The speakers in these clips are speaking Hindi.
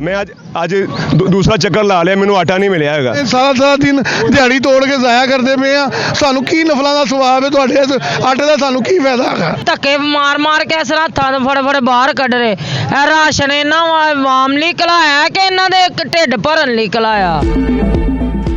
मैं ਅੱਜ दूसरा ਚੱਕਰ ਲਾ ਲਿਆ, ਮੈਨੂੰ ਆਟਾ ਨਹੀਂ ਮਿਲਿਆ ਹੈਗਾ। ਸਾਰਾ ਦਿਨ ਦਿਹਾੜੀ ਤੋੜ ਕੇ ਜ਼ਾਇਆ ਕਰਦੇ ਪਏ ਆ, ਸਾਨੂੰ ਕੀ ਨਫਲਾਂ ਦਾ ਸਵਾਬ ਹੈ, ਤੁਹਾਡੇ ਆਟੇ ਦਾ ਸਾਨੂੰ ਕੀ ਫਾਇਦਾ ਹੈਗਾ। ਧੱਕੇ ਮਾਰ ਮਾਰ ਕੇ ਇਸ ਹੱਥਾਂ ਤੋਂ ਫੜ ਬਾਹਰ ਕੱਢ ਰਹੇ। ਇਹ ਰਾਸ਼ਨ ਇਹਨਾਂ ਆਵਾਮ ਲਈ ਘਲਾਇਆ ਕਿ ਇਹਨਾਂ ਦੇ ਢਿੱਡ ਭਰਨ ਲਈ ਘਲਾਇਆ।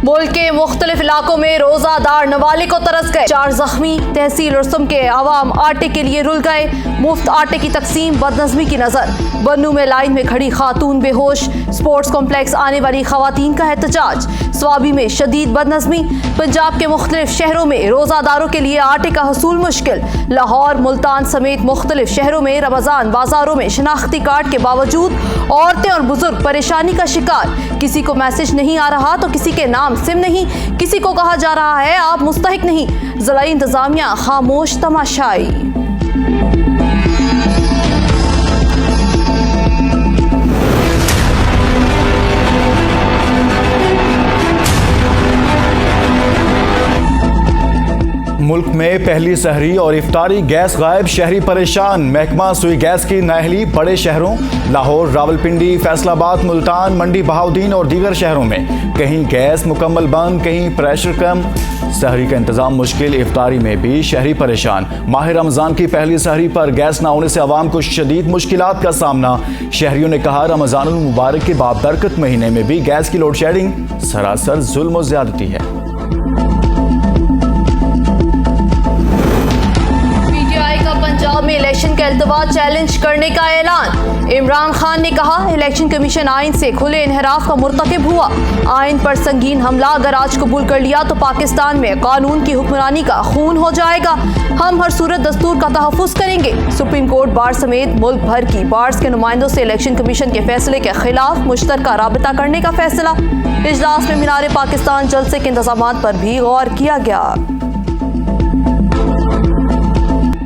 मुल्क के मुख्तलिफ इलाकों में रोजादार नवाले को तरस गए, 4 जख्मी, तहसील रसुम के आवाम आटे के लिए रुल गए। मुफ्त आटे की तकसीम बदनज़मी की नजर, बन्नू में लाइन में खड़ी खातून बेहोश, स्पोर्ट्स कॉम्प्लेक्स आने वाली खवातीन का एहतजाज, स्वाबी में शदीद बदनज़मी। पंजाब के मुख्तलिफ शहरों में रोजादारों के लिए आटे का हसूल मुश्किल, लाहौर मुल्तान समेत मुख्तलिफ शहरों में रमजान बाजारों में शनाख्ती कार्ड के बावजूद औरतें और बुजुर्ग परेशानी का शिकार। किसी को मैसेज नहीं आ रहा तो किसी के नाम सिम नहीं, किसी को कहा जा रहा है आप मुस्तहिक नहीं। जिला इंतजामिया खामोश तमाशाई। मुल्क में पहली सहरी और इफ्तारी गैस गायब, शहरी परेशान। महकमा सुई गैस की नाअहली बड़े शहरों लाहौर, रावलपिंडी, फैसलाबाद, मुल्तान, मंडी बहाउद्दीन और दीगर शहरों में कहीं गैस मुकम्मल बंद, कहीं प्रेशर कम। सहरी का इंतजाम मुश्किल, इफ्तारी में भी शहरी परेशान। माह रमज़ान की पहली सहरी पर गैस न होने से आवाम को शदीद मुश्किलात का सामना। शहरियों ने कहा रमज़ानुल मुबारक के बाबरकत महीने में भी गैस की लोड शेडिंग सरासर जुल्म और ज्यादती है। पंजाब में इलेक्शन का इल्तवा चैलेंज करने का ऐलान। इमरान खान ने कहा इलेक्शन कमीशन आइन से खुले इनहराफ का मुर्तकिब हुआ। आइन पर संगीन हमला अगर आज कबूल कर लिया तो पाकिस्तान में कानून की हुक्मरानी का खून हो जाएगा। हम हर सूरत दस्तूर का तहफ़्फ़ुज़ करेंगे। सुप्रीम कोर्ट बार समेत मुल्क भर की बार्स के नुमाइंदों से इलेक्शन कमीशन के फैसले के खिलाफ मुश्तरका राबता करने का फैसला। इजलास में मीनार पाकिस्तान जलसे के इंतजामात पर भी गौर किया गया।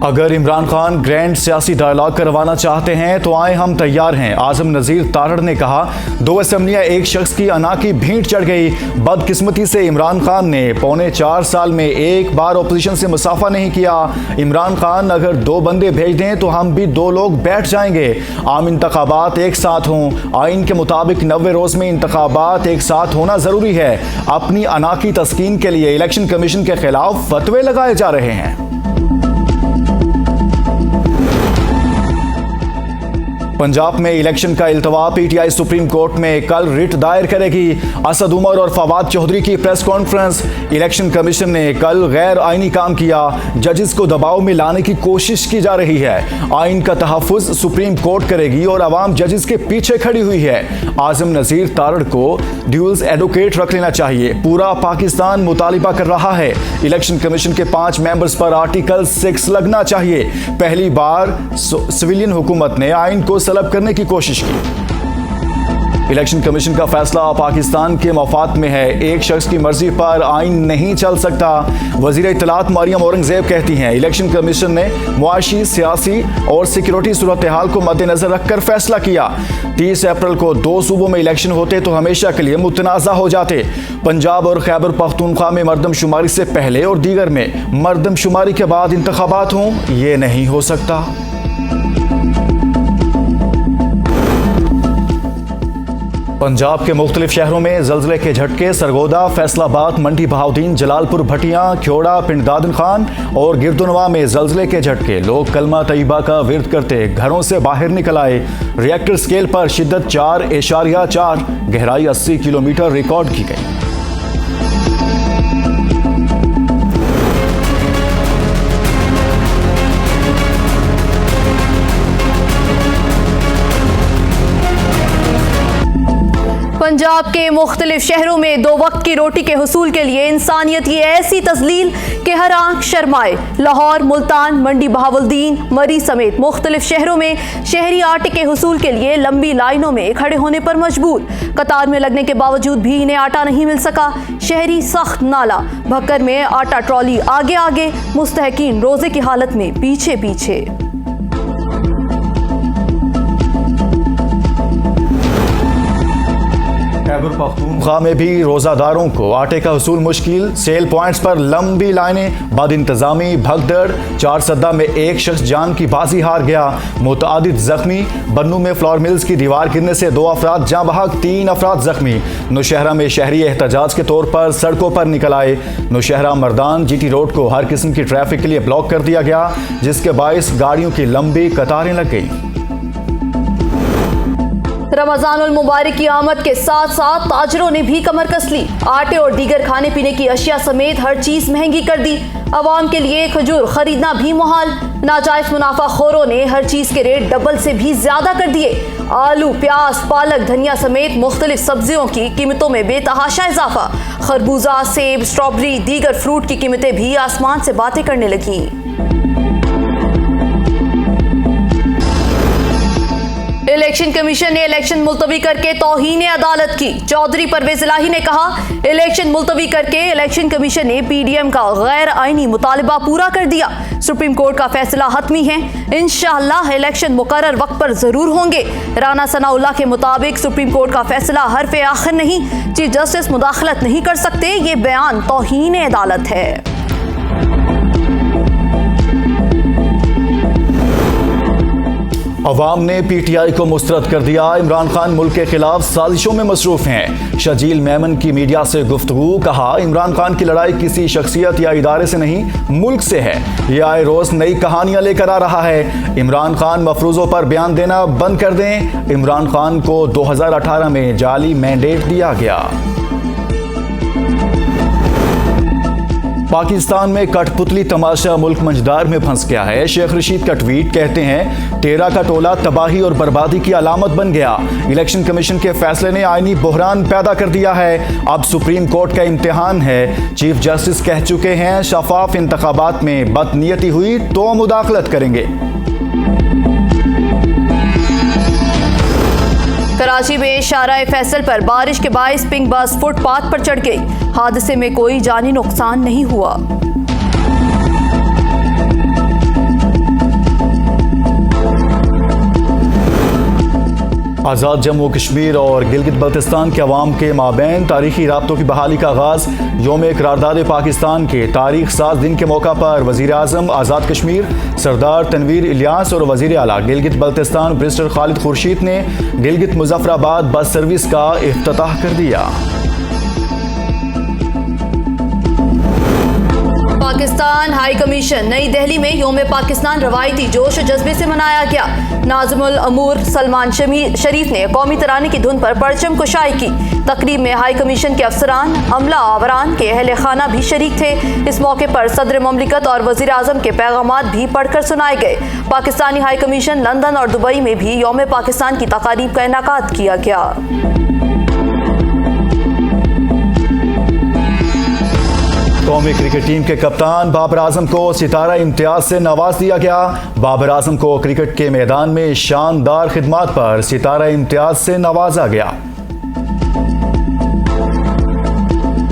अगर इमरान खान ग्रैंड सियासी डायलॉग करवाना चाहते हैं तो आए, हम तैयार हैं। आजम नज़ीर तारड़ ने कहा 2 असेंबलियां एक शख्स की अना की भींट चढ़ गई। बदकिस्मती से इमरान खान ने 4.25 साल में एक बार अपोजिशन से मुसाफा नहीं किया। इमरान खान अगर 2 बंदे भेज दें तो हम भी 2 लोग बैठ जाएंगे। आम इंतखाबात एक साथ हों। आइन के मुताबिक 90 रोज़ में इंतखाबात एक साथ होना ज़रूरी है। अपनी अना की तस्कीन के लिए इलेक्शन कमीशन के खिलाफ फतवे लगाए जा रहे हैं। पंजाब में इलेक्शन का इल्तवा, पीटीआई सुप्रीम कोर्ट में कल रिट दायर करेगी। असद उमर और फवाद चौधरी की प्रेस कॉन्फ्रेंस। इलेक्शन कमीशन ने कल गैर आइनी काम किया, जजेस को दबाव में लाने की कोशिश की जा रही है। आइन का तहफ़्फ़ुज़ सुप्रीम कोर्ट करेगी और अवाम जजेस के पीछे खड़ी हुई है। आजम नज़ीर तारड़ को ड्यूल्स एडवोकेट रख लेना चाहिए। पूरा पाकिस्तान मुतालिबा कर रहा है। इलेक्शन कमीशन के 5 मेंबर्स पर आर्टिकल 6 लगना चाहिए। पहली बार सिविलियन हुकूमत ने आइन को तलब करने की कोशिश की। इलेक्शन कमीशन का फैसला पाकिस्तान के मफाद में है। एक शख्स की मर्जी पर आइन नहीं चल सकता। वजीर इत्तलात मरियम औरंगजेब कहती हैं इलेक्शन कमीशन ने मुआशी, सियासी और सिक्योरिटी सूरत हाल को मद्देनजर रखकर फैसला किया। 30 अप्रैल को 2 सूबों में इलेक्शन होते तो हमेशा के लिए मुतनाज़ा हो जाते। पंजाब और खैबर पख्तूनख्वा में मरदमशुमारी से पहले और दीगर में मरदमशुमारी के बाद इंतखाबात हों, ये नहीं हो सकता। पंजाब के मुख्तलिफ शहरों में जल्जले के झटके। सरगोदा, फैसलाबाद, मंडी बहाउद्दीन, जलालपुर, भटियां, ख्योड़ा, पिंड दादन खान और गिरदुनवा में जल्जले के झटके। लोग कलमा तैयबा का विर्द करते घरों से बाहर निकल आए। रिएक्टर स्केल पर शिद्दत 4.4, गहराई 80 किलोमीटर रिकॉर्ड की गई। पंजाब के मुख्तलिफ शहरों में 2 वक्त की रोटी के हुसूल के लिए इंसानियत की ऐसी तजलील कि हर आंख शर्माए। लाहौर, मुल्तान, मंडी बहाउद्दीन, मरी समेत मुख्तलिफ शहरों में शहरी आटे के हुसूल के लिए लंबी लाइनों में खड़े होने पर मजबूर। कतार में लगने के बावजूद भी इन्हें आटा नहीं मिल सका। शहरी सख्त नाला। भक्कर में आटा ट्रॉली आगे आगे, मुस्तहकीन रोजे की हालत में पीछे पीछे। खैबर खैबर पख्तूनख्वा में भी रोजादारों को आटे का हसूल मुश्किल, सेल पॉइंट्स पर लंबी लाइनें, बद इंतजामी, भगदड़। चारसद्दा में एक शख्स जान की बाजी हार गया, मुतअद्दिद जख्मी। बन्नू में फ्लोर मिल्स की दीवार गिरने से 2 अफराद जाँ बहक, 3 अफराद जख्मी। नौशहरा में शहरी एहतजाज के तौर पर सड़कों पर निकल आए। नौशहरा मर्दान GT रोड को हर किस्म की ट्रैफिक के लिए ब्लॉक कर दिया गया, जिसके बायस गाड़ियों की लंबी कतारें लग गई। रमजानुल मुबारक की आमद के साथ साथ ताजरों ने भी कमर कस ली। आटे और दीगर खाने पीने की अशिया समेत हर चीज महंगी कर दी। अवाम के लिए खजूर खरीदना भी मुहाल। नाजायज मुनाफाखोरों ने हर चीज के रेट डबल से भी ज्यादा कर दिए। आलू, प्याज, पालक, धनिया समेत मुख्तलिफ सब्जियों की कीमतों में बेतहाशा इजाफा। खरबूजा, सेब, स्ट्रॉबेरी, दीगर फ्रूट की कीमतें भी आसमान से बातें करने लगी। इलेक्शन कमीशन ने इलेक्शन मुलतवी करके तौहीन अदालत की। चौधरी परवेज इलाही ने कहा, इलेक्शन मुलतवी करके इलेक्शन कमीशन ने PDM का गैर आईनी मुतालबा पूरा कर दिया। सुप्रीम कोर्ट का फैसला हतमी है, इंशाअल्लाह इलेक्शन मुकर्रर वक्त पर जरूर होंगे। राना सनाउल्लाह के मुताबिक सुप्रीम कोर्ट का फैसला हरफ आखिर नहीं, चीफ जस्टिस मुदाखलत नहीं कर सकते। ये बयान तौहीन अदालत है। अवाम ने PTI को मुस्तरद कर दिया। इमरान खान मुल्क के खिलाफ साजिशों में मसरूफ हैं। शजील मेमन की मीडिया से गुफ्तगू, कहा इमरान खान की लड़ाई किसी शख्सियत या इदारे से नहीं, मुल्क से है। यह आए रोज नई कहानियां लेकर आ रहा है। इमरान खान मफरूजों पर बयान देना बंद कर दें। इमरान खान को 2018 में जाली मैंडेट दिया गया। पाकिस्तान में कठपुतली तमाशा मुल्क मंझदार में फंस गया है। शेख रशीद का ट्वीट, कहते हैं 13 का टोला तबाही और बर्बादी की अलामत बन गया। इलेक्शन कमीशन के फैसले ने आईनी बहरान पैदा कर दिया है। अब सुप्रीम कोर्ट का इम्तिहान है। चीफ जस्टिस कह चुके हैं, शफाफ इंतखाबात में बदनीयती हुई तो मुदाखलत करेंगे। कराची में शाराए फैसल पर बारिश के बायस पिंक बस फुटपाथ पर चढ़ गई। हादसे में कोई जानी नुकसान नहीं हुआ। आज़ाद जम्मू कश्मीर और गिलगित बल्तिस्तान के अवाम के माबैन तारीखी राब्तों की बहाली का आगाज़। योम करारदाद पाकिस्तान के तारीख साज दिन के मौका पर वज़ीर आज़म आज़ाद कश्मीर सरदार तनवीर इलियास और वज़ीर आला गिलगित बल्तिस्तान बैरिस्टर खालिद खुर्शीद ने गिलगित मुजफ्फराबाद बस सर्विस का इफ्तिताह कर दिया। पाकिस्तान हाई कमीशन नई दिल्ली में योम पाकिस्तान रवायती जोश जज्बे से मनाया गया। नाज़िमुल अमूर सलमान शरीफ ने कौमी तराने की धुन पर परचम कुशाई की। तकरीब में हाई कमीशन के अफसरान, अमला आवरान के अहले खाना भी शरीक थे। इस मौके पर सदर ममलिकत और वज़ीर आज़म के पैगामात भी पढ़कर सुनाए गए। पाकिस्तानी हाई कमीशन लंदन और दुबई में भी योम पाकिस्तान की तकारीब का इनेकाद किया गया। कौमी क्रिकेट टीम के कप्तान बाबर आजम को सितारा इम्तियाज से नवाज दिया गया। बाबर आजम को क्रिकेट के मैदान में शानदार खिदमात पर सितारा इम्तियाज से नवाजा गया।